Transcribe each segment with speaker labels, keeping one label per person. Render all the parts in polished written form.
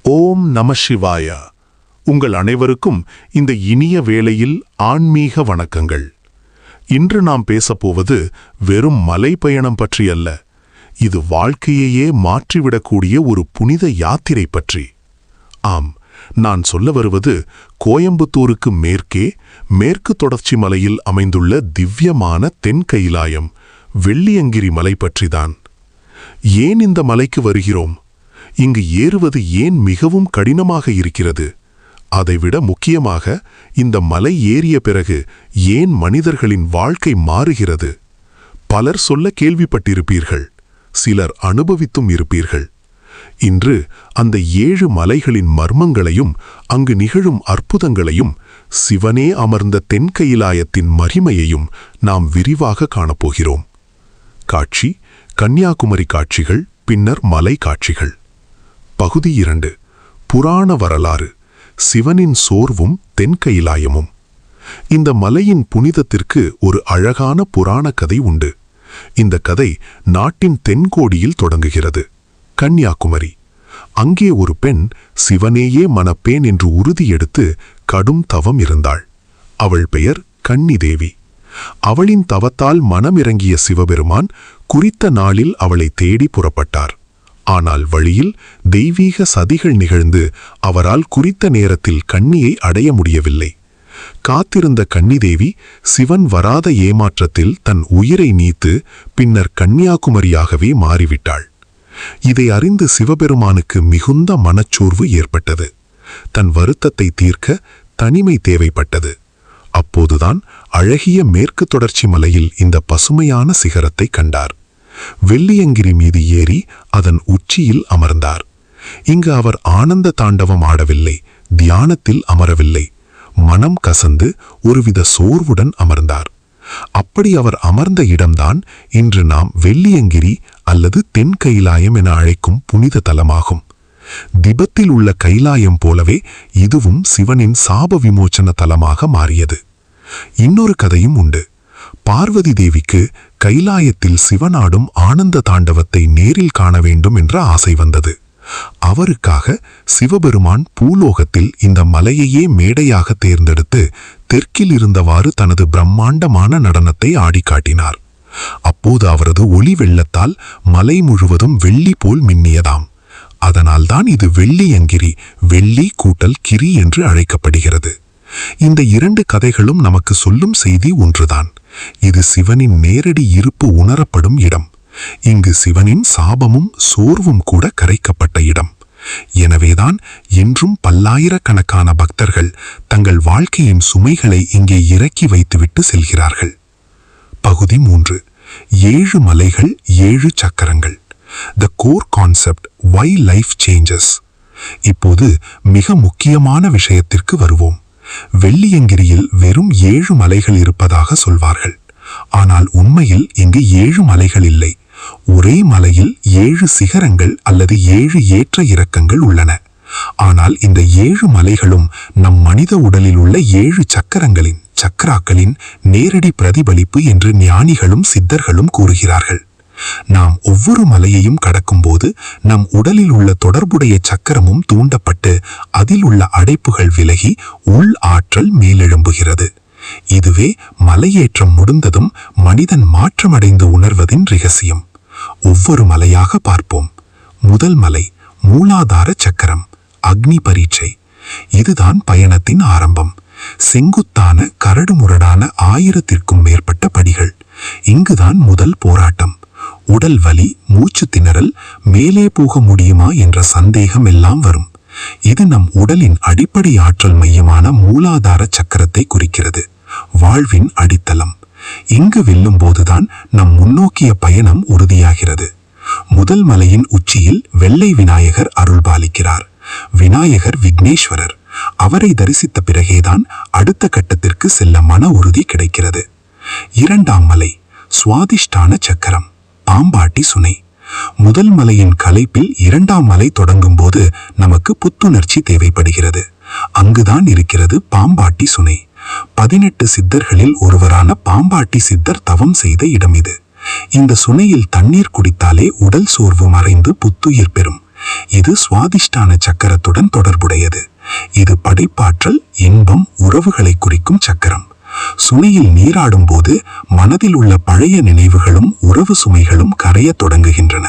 Speaker 1: ஓம் நம சிவாய. உங்கள் அனைவருக்கும் இந்த இனிய வேளையில் ஆன்மீக வணக்கங்கள். இன்று நாம் பேசப்போவது வெறும் மலை பயணம் பற்றி அல்ல. இது வாழ்க்கையையே மாற்றிவிடக்கூடிய ஒரு புனித யாத்திரை பற்றி. ஆம், நான் சொல்ல வருவது கோயம்புத்தூருக்கு மேற்கே மேற்கு தொடர்ச்சி மலையில் அமைந்துள்ள திவ்யமான தென் கைலாயம் வெள்ளியங்கிரி மலை பற்றிதான். ஏன் இந்த மலைக்கு வருகிறோம்? இங்கு ஏறுவது ஏன் மிகவும் கடினமாக இருக்கிறது? அதைவிட முக்கியமாக இந்த மலை ஏறிய பிறகு ஏன் மனிதர்களின் வாழ்க்கை மாறுகிறது? பலர் சொல்ல கேள்விப்பட்டிருப்பீர்கள், சிலர் அனுபவித்தும் இருப்பீர்கள். இன்று அந்த 7 மலைகளின் மர்மங்களையும் அங்கு நிகழும் அற்புதங்களையும் சிவனே அமர்ந்த தென் கைலாயத்தின் மகிமையையும் நாம் விரிவாக காணப்போகிறோம். காட்சி: கன்னியாகுமரி காட்சிகள், பின்னர் மலை காட்சிகள். பகுதி 2: புராண வரலாறு, சிவனின் சோர்வும் தென் கைலாயமும். இந்த மலையின் புனிதத்திற்கு ஒரு அழகான புராண கதை உண்டு. இந்த கதை நாட்டின் தென்கோடியில் தொடங்குகிறது. கன்னியாகுமரி. அங்கே ஒரு பெண் சிவனேயே மணப்பேன் என்று உறுதியெடுத்து கடும் தவம் இருந்தாள். அவள் பெயர் கன்னிதேவி. அவளின் தவத்தால் மனமிறங்கிய சிவபெருமான் குறித்த நாளில் அவளை தேடி புறப்பட்டார். ஆனால் வழியில் தெய்வீக சதிகள் நிகழ்ந்து அவரால் குறித்த நேரத்தில் கன்னியை அடைய முடியவில்லை. காத்திருந்த கன்னிதேவி சிவன் வராத ஏமாற்றத்தில் தன் உயிரை நீத்து பின்னர் கன்னியாகுமரியாகவே மாறிவிட்டாள். இதை அறிந்து சிவபெருமானுக்கு மிகுந்த மனச்சோர்வு ஏற்பட்டது. தன் வருத்தத்தை தீர்க்க தனிமை தேவைப்பட்டது. அப்போதுதான் அழகிய மேற்கு தொடர்ச்சி மலையில் இந்த பசுமையான சிகரத்தை கண்டார். வெள்ளியங்கிரி மீது ஏறி அதன் உச்சியில் அமர்ந்தார். இங்கு அவர் ஆனந்த தாண்டவம் ஆடவில்லை, தியானத்தில் அமரவில்லை. மனம் கசந்து ஒருவித சோர்வுடன் அமர்ந்தார். அப்படி அவர் அமர்ந்த இடம்தான் இன்று நாம் வெள்ளியங்கிரி அல்லது தென் கைலாயம் என அழைக்கும் புனித தலமாகும். திபத்தில் உள்ள கைலாயம் போலவே இதுவும் சிவனின் சாப விமோச்சன தலமாக மாறியது. இன்னொரு கதையும் உண்டு. பார்வதி தேவிக்கு கைலாயத்தில் சிவனாடும் ஆனந்த தாண்டவத்தை நேரில் காண வேண்டும் என்ற ஆசை வந்தது. அவருக்காக சிவபெருமான் பூலோகத்தில் இந்த மலையையே மேடையாக தேர்ந்தெடுத்து தெற்கில் இருந்தவாறு தனது பிரம்மாண்டமான நடனத்தை ஆடி காட்டினார். அப்போது அவரது ஒளி வெள்ளத்தால் மலை முழுவதும் வெள்ளி போல் மின்னியதாம். அதனால்தான் இது வெள்ளியங்கிரி, வெள்ளி கூட்டல் கிரி என்று அழைக்கப்படுகிறது. இந்த 2 கதைகளும் நமக்கு சொல்லும் செய்தி ஒன்றுதான். இது சிவனின் நேரடி இருப்பு உணரப்படும் இடம். இங்கு சிவனின் சாபமும் சோர்வும் கூட கரைக்கப்பட்ட இடம். எனவேதான் இன்றும் பல்லாயிரக்கணக்கான பக்தர்கள் தங்கள் வாழ்க்கையின் சுமைகளை இங்கே இறக்கி வைத்துவிட்டு செல்கிறார்கள். பகுதி 3: 7 மலைகள் 7 சக்கரங்கள். The core concept why life changes. இப்போது மிக முக்கியமான விஷயத்திற்கு வருவோம். வெள்ளியங்கிரியில் வெறும் 7 மலைகள் இருப்பதாக சொல்வார்கள். ஆனால் உண்மையில் இங்கு 7 மலைகள் இல்லை. ஒரே மலையில் 7 சிகரங்கள் அல்லது 7 ஏற்ற இறக்கங்கள் உள்ளன. ஆனால் இந்த 7 மலைகளும் நம் மனித உடலில் உள்ள 7 சக்கரங்களின் சக்கராக்களின் நேரடி பிரதிபலிப்பு என்று ஞானிகளும் சித்தர்களும் கூறுகிறார்கள். நாம் ஒவ்வொரு மலையையும் கடக்கும்போது நம் உடலில் உள்ள தொடர்புடைய சக்கரமும் தூண்டப்பட்டு அதில் உள்ள அடைப்புகள் விலகி உள் ஆற்றல் மேலெழும்புகிறது. இதுவே மலையேற்றம் முடிந்ததும் மனிதன் மாற்றமடைந்து உணர்வதின் இரகசியம். ஒவ்வொரு மலையாக பார்ப்போம். முதல் மலை மூலாதார சக்கரம், அக்னி பரீட்சை. இதுதான் பயணத்தின் ஆரம்பம். செங்குத்தான கரடுமுரடான 1000க்கும் மேற்பட்ட படிகள். இங்குதான் முதல் போராட்டம். உடல் வலி, மூச்சு திணறல், மேலே போக முடியுமா என்ற சந்தேகம் எல்லாம் வரும். இது நம் உடலின் அடிப்படை ஆற்றல் மையமான மூலாதார சக்கரத்தை குறிக்கிறது. வாழ்வின் அடித்தளம். இங்கு வெல்லும் போதுதான் நம் முன்னோக்கிய பயணம் உறுதியாகிறது. முதல் மலையின் உச்சியில் வெள்ளை விநாயகர் அருள்பாலிக்கிறார். விநாயகர் விக்னேஸ்வரர். அவரை தரிசித்த பிறகேதான் அடுத்த கட்டத்திற்கு செல்ல மன உறுதி கிடைக்கிறது. 2ஆம் மலை சுவாதிஷ்டான சக்கரம், பாம்பாட்டி சுனை. முதல் மலையின் கலைப்பில் 2ஆம் மலை தொடங்கும் போது நமக்கு புத்துணர்ச்சி தேவைப்படுகிறது. அங்குதான் இருக்கிறது பாம்பாட்டி சுனை. 18 சித்தர்களில் ஒருவரான பாம்பாட்டி சித்தர் தவம் செய்த இடம் இது. இந்த சுனையில் தண்ணீர் குடித்தாலே உடல் சோர்வு மறைந்து புத்துயிர் பெறும்.
Speaker 2: இது சுவாதிஷ்டான சக்கரத்துடன் தொடர்புடையது. இது படைப்பாற்றல், இன்பம், உறவுகளை குறிக்கும் சக்கரம். சுனையில் நீராடும் போது மனதில் உள்ள பழைய நினைவுகளும் உறவு சுமைகளும் கரையத் தொடங்குகின்றன.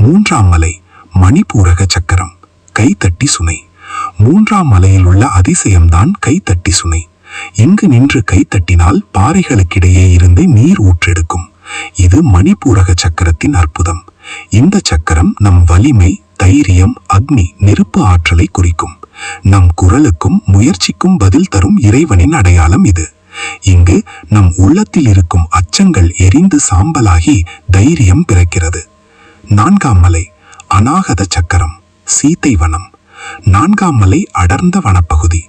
Speaker 2: 3ஆம் மலை மணிப்பூரக சக்கரம், கைத்தட்டி சுனை. 3ஆம் மலையில் உள்ள அதிசயம்தான் கைத்தட்டி சுனை. இங்கு நின்று கைத்தட்டினால் பாறைகளுக்கிடையே இருந்து நீர் ஊற்றெடுக்கும். இது மணிப்பூரக சக்கரத்தின் அற்புதம். இந்த சக்கரம் நம் வலிமை, தைரியம், அக்னி, நெருப்பு ஆற்றலை குறிக்கும். நம் குரலுக்கும் முயற்சிக்கும் பதில் தரும் இறைவனின் அடையாளம் இது. இங்கு நம் உள்ளத்தில் இருக்கும் அச்சங்கள் எரிந்து சாம்பலாகி தைரியம் பிறக்கிறது. 4ஆம் மலை அநாகத சக்கரம், சீத்தை வனம். 4ஆம் மலை அடர்ந்த வனப்பகுதி.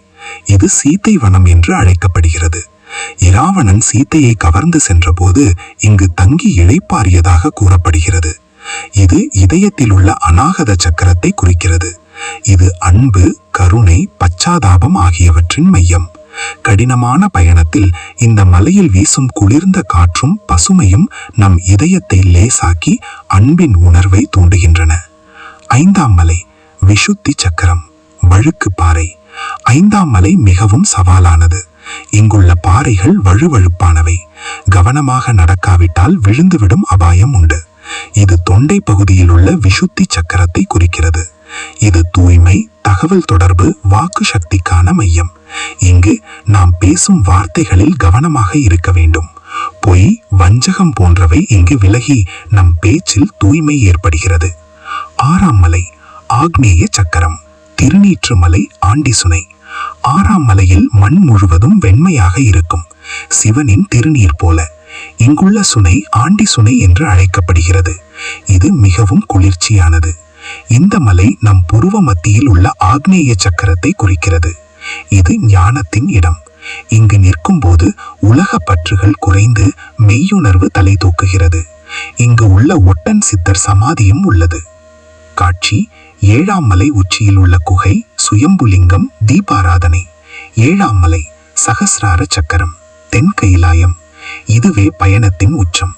Speaker 2: இது சீத்தை வனம் என்று அழைக்கப்படுகிறது. இராவணன் சீத்தையை கவர்ந்து சென்றபோது இங்கு தங்கி இளைப்பாறியதாக கூறப்படுகிறது. இது இதயத்தில் உள்ள அநாகத சக்கரத்தை குறிக்கிறது. இது அன்பு, கருணை, பச்சாதாபம் ஆகியவற்றின் மையம். கடினமான பயணத்தில் இந்த மலையில் வீசும் குளிர்ந்த காற்றும் பசுமையும் நம் இதயத்தை லேசாக்கி அன்பின் உணர்வை தூண்டுகின்றன. 5ஆம் மலை விஷுத்தி சக்கரம், வழுக்கு பாறை. 5ஆம் மலை மிகவும் சவாலானது. இங்குள்ள பாறைகள் வழுவழுப்பானவை. கவனமாக நடக்காவிட்டால் விழுந்துவிடும் அபாயம் உண்டு. இது தொண்டை பகுதியில் உள்ள விஷுத்தி சக்கரத்தை குறிக்கிறது. இது தூய்மை, தகவல் தொடர்பு, வாக்கு சக்திக்கான மையம். இங்கு நாம் பேசும் வார்த்தைகளில் கவனமாக இருக்க வேண்டும். பொய், வஞ்சகம் போன்றவை இங்கு விலகி நம் பேச்சில் தூய்மை ஏற்படுகிறது. 6ஆம் மலை ஆக்னேய சக்கரம், திருநீற்று மலை, ஆண்டி சுனை. 6ஆம் மலையில் மண் முழுவதும் வெண்மையாக இருக்கும், சிவனின் திருநீர் போல. இங்குள்ள சுனை ஆண்டி சுனை என்று அழைக்கப்படுகிறது. இது மிகவும் குளிர்ச்சியானது. இந்த மலை நம் புருவ மத்தியில் உள்ள ஆக்னேய சக்கரத்தை குறிக்கிறது. இது ஞானத்தின் இடம். இங்கு நிற்கும் போது உலக பற்றுகள் குறைந்து மெய்யுணர்வு தலை தூக்குகிறது. இங்கு உள்ள ஒட்டன் சித்தர் சமாதியும் உள்ளது. காட்சி: 7ஆம் மலை உச்சியில் உள்ள குகை, சுயம்புலிங்கம், தீபாராதனை. 7ஆம் மலை சகசிரார சக்கரம், தென் கைலாயம். இதுவே பயணத்தின் உச்சம்.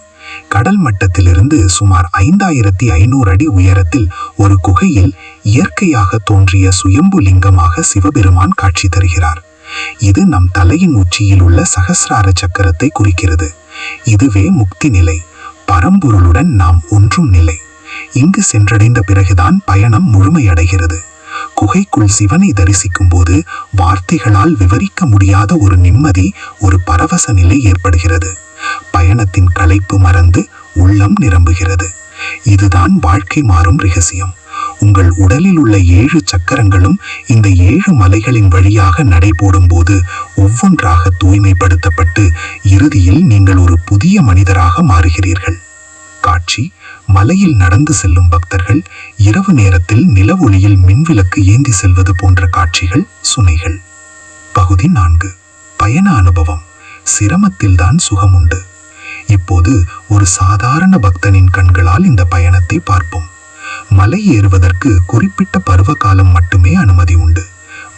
Speaker 2: கடல் மட்டத்திலிருந்து சுமார் 5500 அடி உயரத்தில் ஒரு குகையில் இயற்கையாக தோன்றிய சுயம்புலிங்கமாக சிவபெருமான் காட்சி தருகிறார். இது நம் தலையின் உச்சியில் உள்ள சகசிரார சக்கரத்தை குறிக்கிறது. இதுவே முக்தி நிலை, பரம்பொருளுடன் நாம் ஒன்றும் நிலை. இங்கு சென்றடைந்த பிறகுதான் பயணம் முழுமையடைகிறது. குகைக்குள் சிவனை தரிசிக்கும் போது வார்த்தைகளால் விவரிக்க முடியாத ஒரு நிம்மதி, ஒரு பரவச நிலை ஏற்படுகிறது. பயணத்தின் களைப்பு மறந்து உள்ளம் நிரம்புகிறது. இதுதான் வாழ்க்கை மாறும் ரகசியம். உங்கள் உடலில் உள்ள 7 சக்கரங்களும் இந்த 7 மலைகளின் வழியாக நடைபோடும் போது ஒவ்வொன்றாக தூய்மைப்படுத்தப்பட்டு இறுதியில் நீங்கள் ஒரு புதிய மனிதராக மாறுகிறீர்கள். காட்சி: மலையில் நடந்து செல்லும் பக்தர்கள், இரவு நேரத்தில் நில ஒளியில் மின்விளக்கு ஏந்தி செல்வது போன்ற காட்சிகள், சுனைகள். பகுதி 4. பயண அனுபவம். சிரமத்தில்தான் சுகம் உண்டு. இப்போது ஒரு சாதாரண பக்தனின் கண்களால் இந்த பயணத்தை பார்ப்போம். மலை ஏறுவதற்கு குறிப்பிட்ட பருவ காலம் மட்டுமே அனுமதி உண்டு.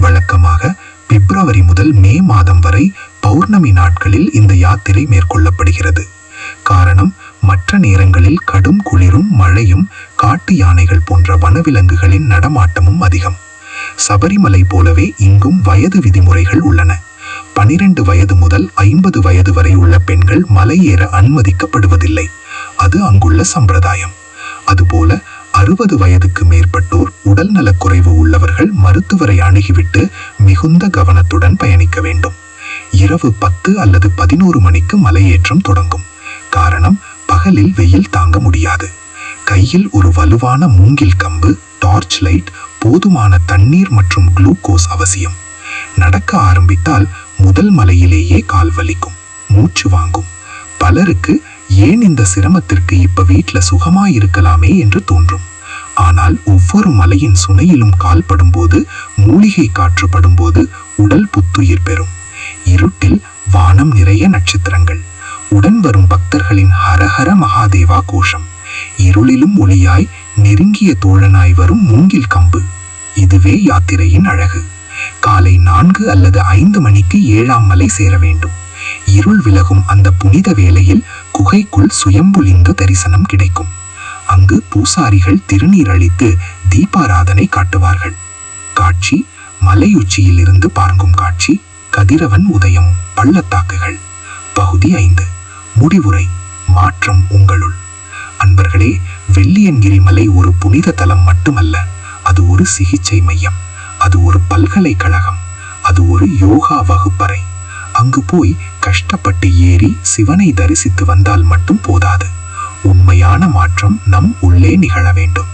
Speaker 2: வழக்கமாக பிப்ரவரி முதல் மே மாதம் வரை பௌர்ணமி நாட்களில் இந்த யாத்திரை மேற்கொள்ளப்படுகிறது. காரணம், மற்ற நேரங்களில் கடும் குளிரும் மழையும் காட்டு யானைகள் போன்ற வனவிலங்குகளின் நடமாட்டமும் அதிகம். சபரிமலை போலவே இங்கும் வயது விதிமுறைகள் உள்ளன. 12 வயது முதல் 50 வயது வரை உள்ள பெண்கள் மலை ஏற அனுமதிக்கப்படுவதில்லை. அது அங்குள்ள சம்பிரதாயம். அதுபோல 60 வயதுக்கு மேற்பட்டோர், உடல் நலக்குறைவு உள்ளவர்கள் மருத்துவரை அணுகிவிட்டு மிகுந்த கவனத்துடன் பயணிக்க வேண்டும். இரவு 10 அல்லது 11 மணிக்கு மலையேற்றம் தொடங்கும். காரணம், பகலில் வெயில் தாங்க முடியாது. கையில் ஒரு வலுவான மூங்கில் கம்பு, டார்ச் லைட், போதுமான தண்ணீர் மற்றும் குளுக்கோஸ் அவசியம். நடக்க ஆரம்பித்தால் முதல் மலையிலேயே கால் வலிக்கும், மூச்சு வாங்கும். பலருக்கு ஏன் இந்த சிரமத்திற்கு இப்ப வீட்ல சுகமாயிருக்கலாமே என்று தோன்றும். ஆனால் ஒவ்வொரு மலையின் சுனையிலும் கால் படும்போது, மூலிகை காற்று படும்போது உடல் புத்துயிர் பெறும். இருட்டில் வானம் நிறைய நட்சத்திரங்கள். உடன் வரும் பக்தர்களின் ஹரஹர மகாதேவா கோஷம். இருளிலும் ஒளியாய் நெருங்கிய தோழனாய் வரும் மூங்கில் கம்பு. இதுவே யாத்திரையின் அழகு. காலை 4 அல்லது 5 மணிக்கு 7ஆம் மலை சேர வேண்டும். இருள் விலகும் அந்த புனித வேளையில் குகைக்குள் சுயம்புலிங்க தரிசனம் கிடைக்கும். அங்கு பூசாரிகள் திருநீர் அளித்து தீபாராதனை காட்டுவார்கள். காட்சி மலையுச்சியில் இருந்து பார்க்கும் காட்சி, கதிரவன் உதயம், பள்ளத்தாக்குகள். பகுதி 5. முடிவுரை, மாற்றம் உங்களுள். அன்பர்களே, வெள்ளியங்கிரி மலை ஒரு புனித தலம் மட்டுமல்ல, அது ஒரு சிகிச்சை மையம், அது ஒரு பல்கலைக்கழகம், அது ஒரு யோகா வகுப்பறை. அங்கு போய் கஷ்டப்பட்டு ஏறி சிவனை தரிசித்து வந்தால் மட்டும் போதாது, உண்மையான மாற்றம் நம் உள்ளே நிகழ வேண்டும்.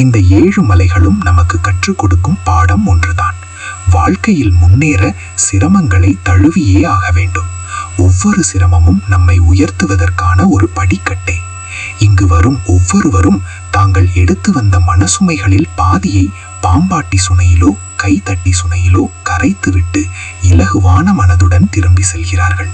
Speaker 2: இந்த 7 மலைகளும் நமக்கு கற்றுக் கொடுக்கும் பாடம் ஒன்றுதான். வாழ்க்கையில் முன்னேற சிரமங்களை தழுவியே ஆக வேண்டும். ஒவ்வொரு சிரமமும் நம்மை உயர்த்துவதற்கான ஒரு படிக்கட்டே. இங்கு வரும் ஒவ்வொருவரும் தாங்கள் எடுத்து வந்த மனசுமைகளில் பாதியை பாம்பாட்டி சுனையிலோ கைத்தட்டி சுனையிலோ கரைத்துவிட்டு இலகுவான மனதுடன் திரும்பி செல்கிறார்கள்.